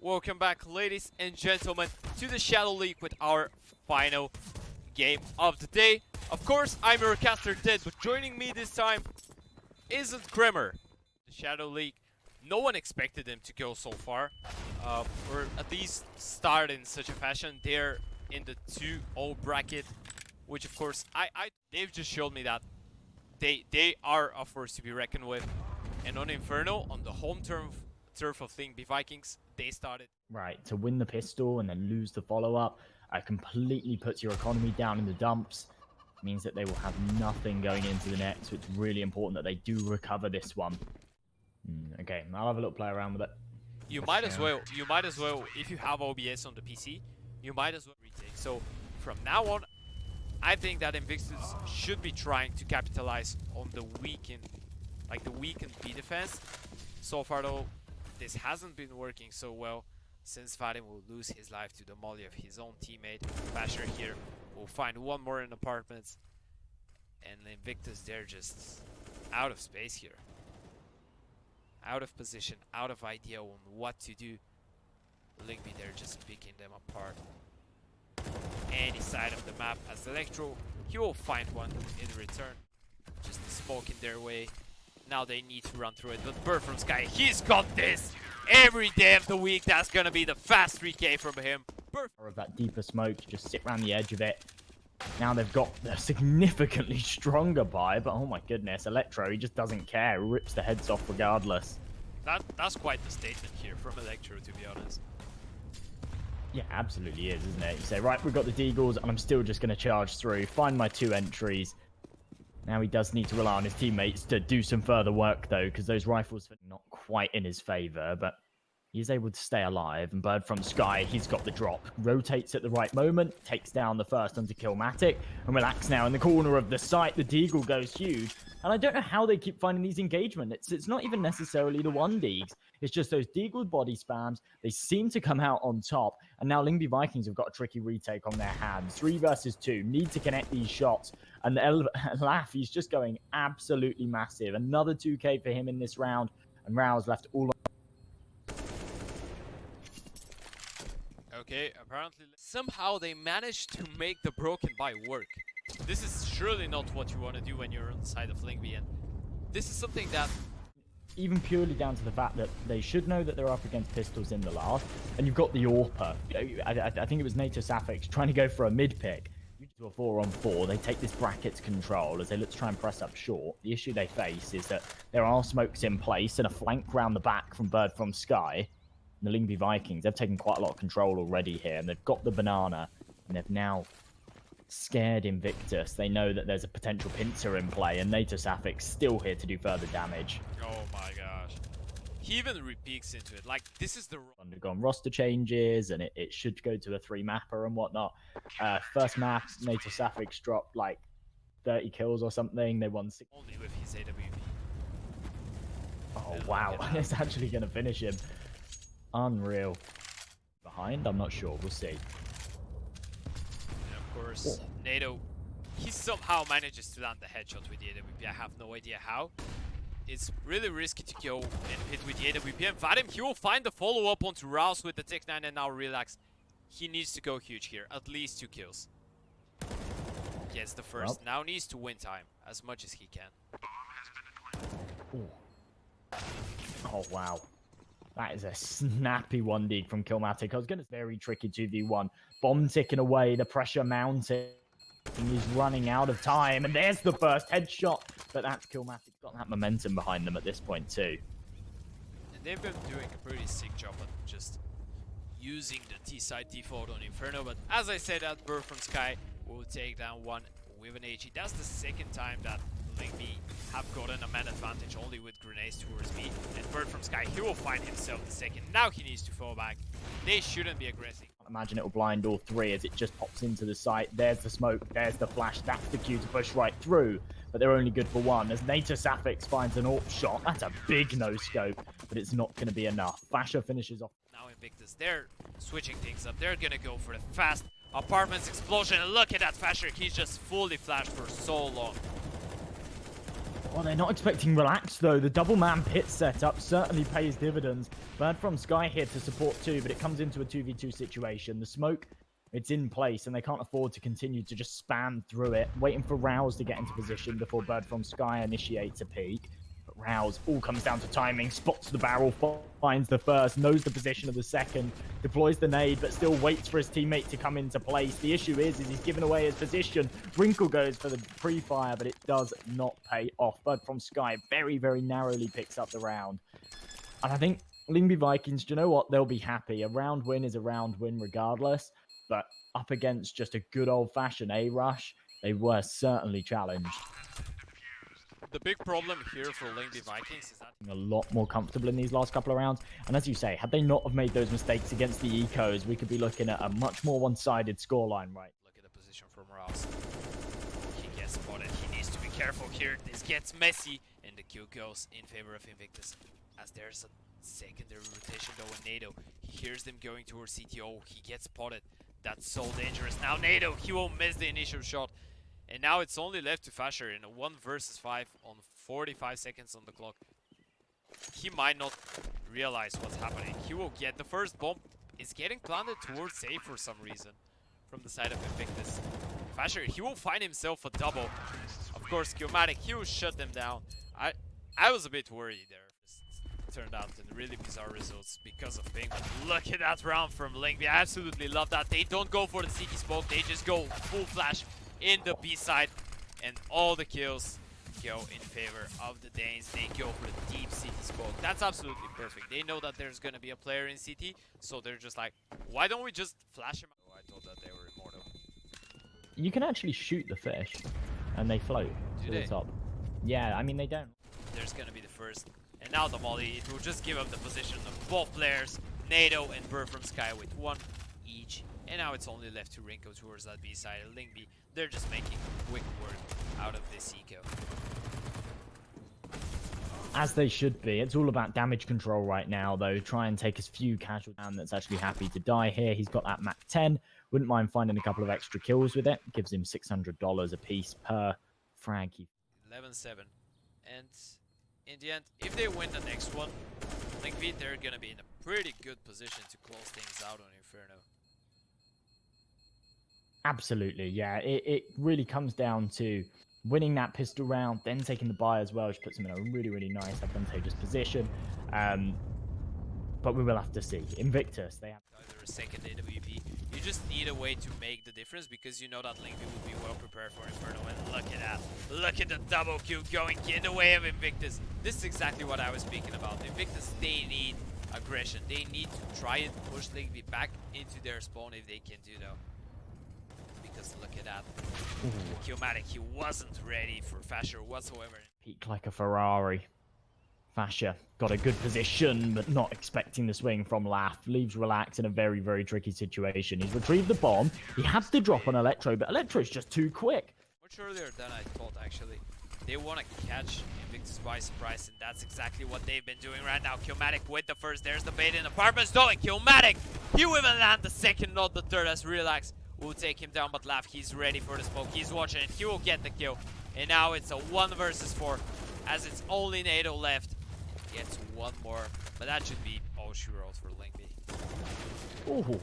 Welcome back, ladies and gentlemen, to the Shadow League with our final game of the day. Of course, I'm your caster Ted, but joining me this time isn't Grimmer. The Shadow League, no one expected them to go so far, or at least start in such a fashion. They're in the 2-0 bracket, which of course, they've just showed me that they are a force to be reckoned with. And on Inferno, on the home turf of Lyngby Vikings, they started. Right, to win the pistol and then lose the follow-up, completely puts your economy down in the dumps. Means that they will have nothing going into the next, so it's really important that they do recover this one. Okay, I'll have a little play around with it. You might as well, if you have OBS on the PC, you might as well retake. So from now on, I think that Invictus should be trying to capitalize on the weakened B defense. So far though, this hasn't been working so well, since Vadim will lose his life to the molly of his own teammate. Basher here will find one more in apartments, and Invictus, they're just out of space here. Out of position, out of idea on what to do. Lyngby, they're just picking them apart. Any side of the map as Electro, he will find one in return. Just smoke in their way. Now they need to run through it, but Bird from Sky, he's got this! Every day of the week, that's gonna be the fast 3K from him. Of that deeper smoke, just sit around the edge of it. Now they've got a significantly stronger buy, but oh my goodness, Electro, he just doesn't care, rips the heads off regardless. That's quite the statement here from Electro, to be honest. Yeah, absolutely is, isn't it? You say, right, we've got the Deagles, and I'm still just going to charge through, find my 2 entries. Now he does need to rely on his teammates to do some further work, though, because those rifles are not quite in his favor, but he's able to stay alive. And Bird from Sky, he's got the drop. Rotates at the right moment, takes down the first onto Killmatic, and Relax now in the corner of the site. The Deagle goes huge. And I don't know how they keep finding these engagements. It's not even necessarily the 1Deags. It's just those Deagle body spams. They seem to come out on top. And now Lyngby Vikings have got a tricky retake on their hands. 3 versus 2. Need to connect these shots. And Laugh, he's just going absolutely massive. Another 2K for him in this round. And Rao's left all on. Okay, apparently somehow they managed to make the broken buy work. This is surely not what you want to do when you're on the side of Lyngby, and this is something that... Even purely down to the fact that they should know that they're up against pistols in the last, and you've got the AWPer. I think it was NATO Sapphics trying to go for a mid pick. To a 4-on-4, they take this bracket's control as they look to try and press up short. The issue they face is that there are smokes in place and a flank round the back from Bird from Sky. And the Lyngby Vikings, they've taken quite a lot of control already here, and they've got the banana, and they've now scared Invictus. They know that there's a potential pincer in play, and NATO Sapphics still here to do further damage. Oh my gosh. He even repeats into it. Like, this is the... Undergone roster changes, and it should go to a 3-mapper and whatnot. First map, NATO Sapphics dropped like 30 kills or something. They won 6. Only with his AWP. Oh, wow. It's actually going to finish him. Unreal. Behind? I'm not sure. We'll see. And of course, NATO, he somehow manages to land the headshot with the AWP. I have no idea how. It's really risky to go and hit with the AWP. And Vadim, he will find the follow-up onto Rouse with the Tech 9 and now Relax. He needs to go huge here. At least 2 kills. Gets the first. Well, now needs to win time as much as he can. Ooh. Oh, wow. That is a snappy 1D from Killmatic. I was going to say very tricky 2v1. Bomb ticking away, the pressure mounting. He's running out of time, and there's the first headshot. But that's Killmatic. Got that momentum behind them at this point too. And they've been doing a pretty sick job on just using the T-side default on Inferno. But as I said, that Bird from Sky will take down one with an HE. That's the second time that Lyngby have gotten a man advantage only with grenades towards me. And Bird from Sky, he will find himself the second. Now he needs to fall back. They shouldn't be aggressive. Imagine it will blind all 3 as it just pops into the site. There's the smoke, there's the flash, that's the cue to push right through. But they're only good for 1. As NATO Sapphics finds an AWP shot, that's a big no-scope, but it's not going to be enough. Flasher finishes off. Now Invictus, they're switching things up. They're going to go for the fast apartments explosion. And look at that Flasher, he's just fully flashed for so long. Oh, they're not expecting relax, though. The double-man pit setup certainly pays dividends. Bird from Sky here to support too, but it comes into a 2v2 situation. The smoke, it's in place, and they can't afford to continue to just spam through it, waiting for Rouse to get into position before Bird from Sky initiates a peek. But Rouse, all comes down to timing, spots the barrel, finds the first, knows the position of the second, deploys the nade, but still waits for his teammate to come into place. The issue is he's given away his position. Wrinkle goes for the pre-fire, but it does not pay off. Bird from Sky very, very narrowly picks up the round. And I think Lyngby Vikings, do you know what? They'll be happy. A round win is a round win regardless. But up against just a good old-fashioned A-rush, they were certainly challenged. The big problem here for Lyngby Vikings is that A lot more comfortable in these last couple of rounds. And as you say, had they not have made those mistakes against the Ecos, we could be looking at a much more one-sided scoreline, right? Look at the position from Rouse. He gets spotted. He needs to be careful here. This gets messy, and the kill goes in favor of Invictus. As there's a secondary rotation though in NATO. He hears them going towards CTO. He gets spotted. That's so dangerous. Now NATO, he won't miss the initial shot. And now it's only left to Fasher in a 1 versus 5 on 45 seconds on the clock. He might not realize what's happening. He will get the first bomb. Is getting planted towards A for some reason from the side of Invictus. Fasher, he will find himself a double. Of course, Killmatic, he will shut them down. I was a bit worried there. Turned out in really bizarre results because of ping. But look at that round from Lyngby. I absolutely love that. They don't go for the CT smoke. They just go full flash in the B side. And all the kills go in favor of the Danes. They go for the deep CT smoke. That's absolutely perfect. They know that there's going to be a player in CT. So they're just like, why don't we just flash him? Oh, I thought that they were immortal. You can actually shoot the fish and they float to the top. Yeah, I mean, they don't. There's going to be the first. And now the molly, it will just give up the position of both players, NATO and Bird from Sky with 1 each. And now it's only left to Rinko towards that B side of Lyngby. They're just making quick work out of this eco. As they should be. It's all about damage control right now, though. Try and take as few casual down that's actually happy to die here. He's got that Mac 10. Wouldn't mind finding a couple of extra kills with it. Gives him $600 a piece per frag. 11-7. And in the end, if they win the next one, Lyngby, they're going to be in a pretty good position to close things out on Inferno. Absolutely, yeah. It really comes down to winning that pistol round, then taking the buy as well, which puts him in a really, really nice, advantageous position. But we will have to see. Invictus, they have either a second AWP. You just need a way to make the difference because you know that Lyngby will be well prepared for Inferno. And look at that. Look at the double kill going in the way of Invictus. This is exactly what I was speaking about. Invictus, they need aggression. They need to try and push Lyngby back into their spawn if they can do though. Because look at that. Killmatic, he wasn't ready for Fasher whatsoever. Peak like a Ferrari. Fasher got a good position, but not expecting the swing from Laugh. Leaves Relax in a very, very tricky situation. He's retrieved the bomb. He has to drop on Electro, but Electro's just too quick. Much earlier than I thought, actually. They want to catch Invictus by surprise, and that's exactly what they've been doing right now. Killmatic with the first. There's the bait in apartments. No, and Killmatic, he will even land the second, not the third, as Relax will take him down, but Laugh, he's ready for the smoke. He's watching it. He will get the kill. And now it's a 1 versus 4, as it's only NATO left. Gets 1 more, but that should be all she rolls for Lyngby. Ooh.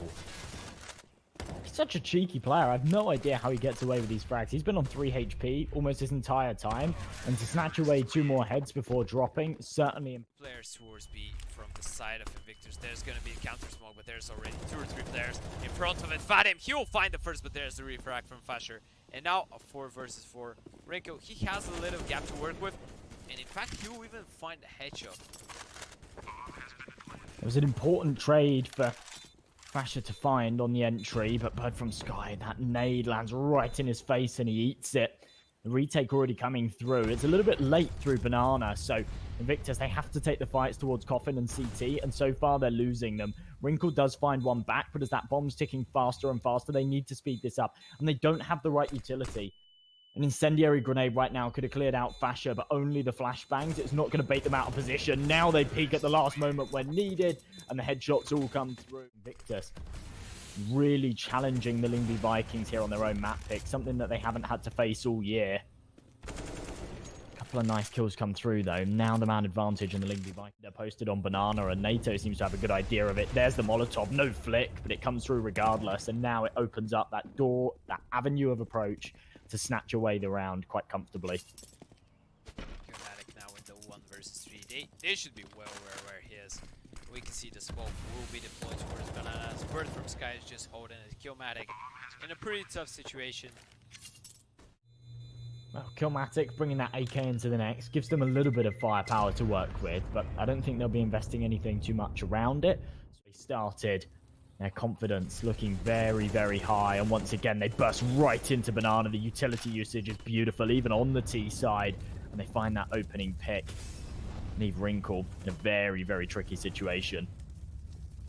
He's such a cheeky player. I have no idea how he gets away with these frags. He's been on 3 HP almost his entire time, and to snatch away 2 more heads before dropping, certainly... Players towards B from the side of Invictus. There's going to be a counter smoke, but there's already 2 or 3 players in front of it. Fadim, he will find the first, but there's the refrag from Fasher. And now a 4 versus 4. Rinko, he has a little gap to work with. And in fact, he will even find a headshot. It was an important trade for Fasher to find on the entry, but Bird from Sky, that nade lands right in his face and he eats it. The retake already coming through. It's a little bit late through Banana, so Invictus, they have to take the fights towards Coffin and CT, and so far they're losing them. Wrinkle does find one back, but as that bomb's ticking faster and faster, they need to speed this up, and they don't have the right utility. An incendiary grenade right now could have cleared out Fasher, but only the flashbangs. It's not going to bait them out of position. Now they peak at the last moment when needed, and the headshots all come through. Invictus really challenging the Lyngby Vikings here on their own map pick, something that they haven't had to face all year. A Couple of nice kills come through, though. Now the man advantage and the Lyngby Vikings. They're posted on Banana, and NATO seems to have a good idea of it. There's the Molotov. No flick, but it comes through regardless. And now it opens up that door, that avenue of approach to snatch away the round quite comfortably. Dramatic now in the 1 versus 3. They should be well where he is. We can see the smoke will be deployed towards Bananas. Bird from Sky is just holding it. Killmatic in a pretty tough situation. Well, Killmatic bringing that AK into the next gives them a little bit of firepower to work with, but I don't think they'll be investing anything too much around it. So they started their confidence looking very, very high, and once again they burst right into Banana. The utility usage is beautiful, even on the T side, and they find that opening pick. Leave Wrinkle in a very, very tricky situation.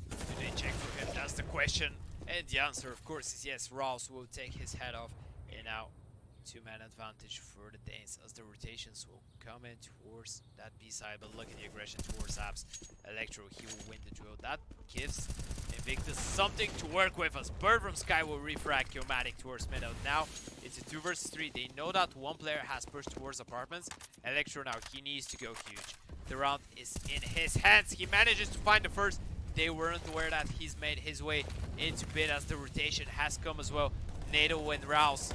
Do they check for him? That's the question. And the answer, of course, is yes. Rouse will take his head off. And now, 2-man advantage for the Danes as the rotations will come in towards that B side. But look at the aggression towards Abs. Electro, he will win the duel. That gives Invictus something to work with as Bird from Sky will refrag Killmatic towards middle. Now, it's a 2 versus 3. They know that one player has pushed towards apartments. Electro now, he needs to go huge. The round is in his hands. He manages to find the first. They weren't aware that he's made his way into pit as the rotation has come as well. NATO and Rouse.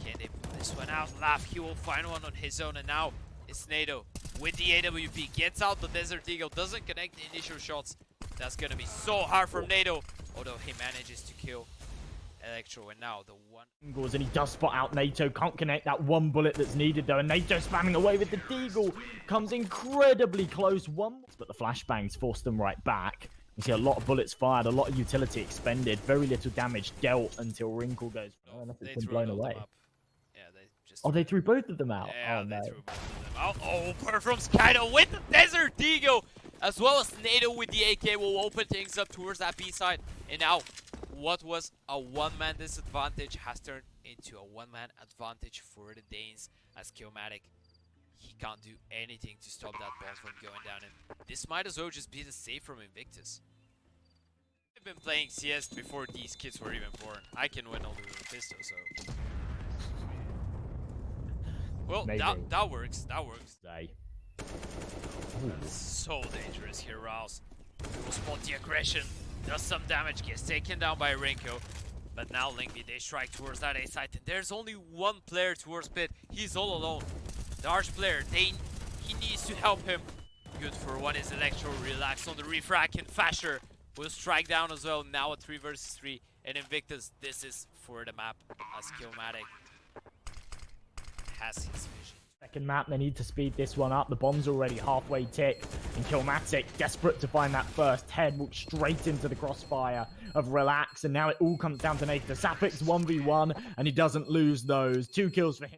Can they pull this one out? Laugh, he will find one on his own. And now it's NATO with the AWP. Gets out the Desert Eagle. Doesn't connect the initial shots. That's going to be so hard from NATO. Although he manages to kill Electro, and now the one angles, and he does spot out NATO. Can't connect that one bullet that's needed though, and NATO spamming away with the Deagle. Comes incredibly close. But the flashbangs force them right back. You see a lot of bullets fired, a lot of utility expended, very little damage dealt until Wrinkle goes. Oh, unless it's been blown away. Yeah, they just. Oh, they threw both of them out. Yeah, oh, they no. threw both of them out. Oh, Bird from Skydo with the Desert Eagle, as well as NATO with the AK will open things up towards that B side, and now. What was a one-man disadvantage has turned into a one-man advantage for the Danes as Killmatic. He can't do anything to stop that ball from going down, and this might as well just be the save from Invictus. I've been playing CS before these kids were even born. I can win all the pistol, so... Well, that works, that works. That's so dangerous here, Rouse. He will spot the aggression. Does some damage, gets taken down by Rinko. But now Lyngby, they strike towards that A site, and there's only one player towards pit. He's all alone. The Arch player, he needs to help him. Good for one is Electro, relax on the refrag, and Fasher will strike down as well. Now a 3 versus 3, and Invictus, this is for the map as Killmatic has his vision. Second map, they need to speed this one up. The bomb's already halfway ticked, and Killmatic, desperate to find that first head, walks straight into the crossfire of Relax, and now it all comes down to Nathan. Sapic's 1v1, and he doesn't lose those. 2 kills for him.